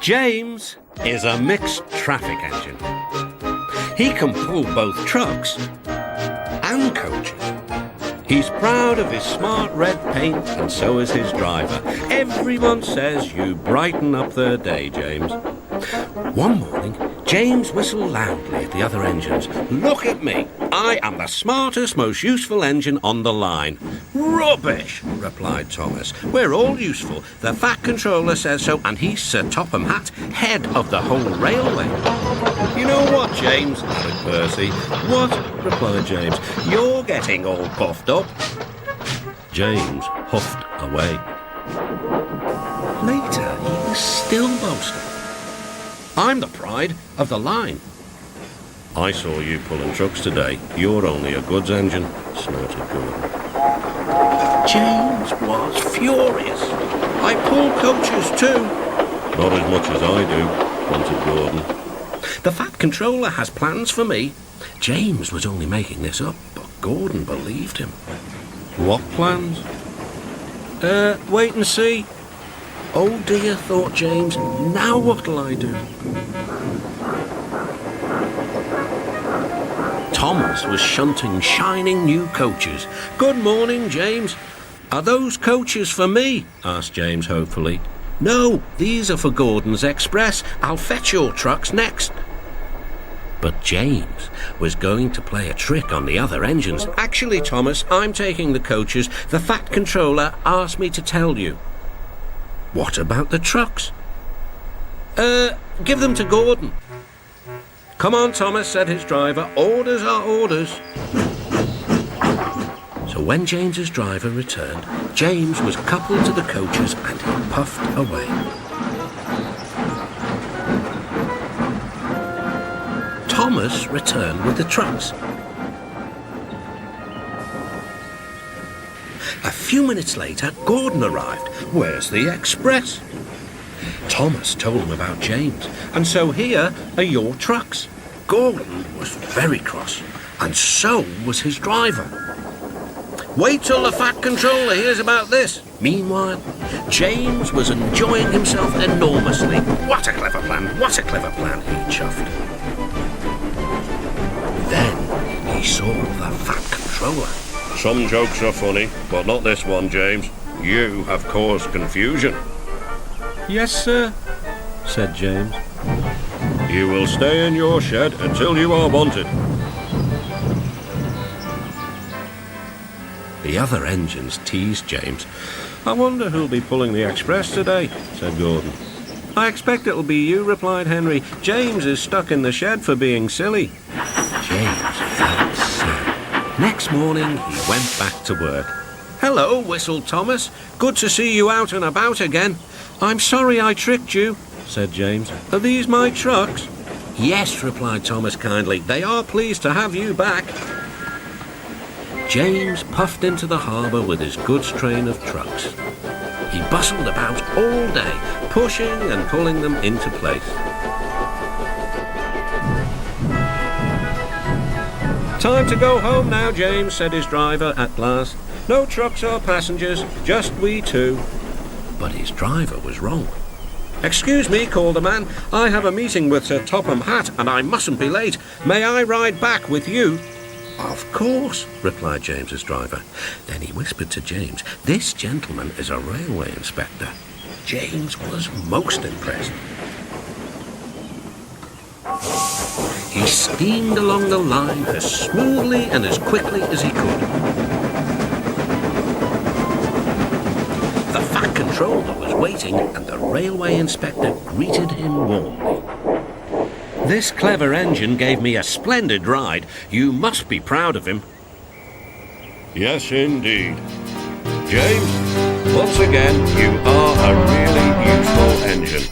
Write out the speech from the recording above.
James is a mixed traffic engine. He can pull both trucks and coaches. He's proud of his smart red paint, and so is his driver. Everyone says you brighten up their day, James. One morning, James whistled loudly at the other engines. "Look at me! I am the smartest, most useful engine on the line." "Rubbish," replied Thomas. "We're all useful. The Fat Controller says so, and he's Sir Topham Hatt, head of the whole railway." "You know what, James?" added Percy. "What?" replied James. "You're getting all puffed up." James huffed away. Later, he was still boasting. "I'm the pride of the line." "I saw you pulling trucks today. You're only a goods engine," snorted Gordon. James was furious. "I pull coaches too." "Not as much as I do," grunted Gordon. "The Fat Controller has plans for me." James was only making this up, but Gordon believed him. "What plans?" Wait and see." "Oh dear," thought James, "now what'll I do?" Thomas was shunting shining new coaches. "Good morning, James." "Are those coaches for me?" asked James hopefully. "No, these are for Gordon's Express. I'll fetch your trucks next." But James was going to play a trick on the other engines. "Actually, Thomas, I'm taking the coaches. The Fat Controller asked me to tell you." "What about the trucks?" Give them to Gordon." "Come on, Thomas," said his driver. "Orders are orders." So when James's driver returned, James was coupled to the coaches and he puffed away. Thomas returned with the trucks. A few minutes later, Gordon arrived. "Where's the express?" Thomas told him about James, and so here are your trucks. Gordon was very cross, and so was his driver. "Wait till the Fat Controller hears about this." Meanwhile, James was enjoying himself enormously. "What a clever plan, what a clever plan," he chuffed. Then he saw the Fat Controller. "Some jokes are funny, but not this one, James. You have caused confusion." "Yes, sir," said James. "You will stay in your shed until you are wanted." The other engines teased James. "I wonder who'll be pulling the express today," said Gordon. "I expect it'll be you," replied Henry. "James is stuck in the shed for being silly." James felt silly. Next morning, he went back to work. "Hello," whistled Thomas. "Good to see you out and about again." "I'm sorry I tricked you," said James. "Are these my trucks?" "Yes," replied Thomas kindly. "They are pleased to have you back." James puffed into the harbour with his goods train of trucks. He bustled about all day, pushing and pulling them into place. "Time to go home now, James," said his driver at last. "No trucks or passengers, just we two." But his driver was wrong. "Excuse me," called the man. "I have a meeting with Sir Topham Hatt, and I mustn't be late. May I ride back with you?" "Of course," replied James's driver. Then he whispered to James, "This gentleman is a railway inspector." James was most impressed. He steamed along the line as smoothly and as quickly as he could. The Fat Controller was waiting, and the railway inspector greeted him warmly. "This clever engine gave me a splendid ride. You must be proud of him." "Yes, indeed. James, once again, you are a really useful engine."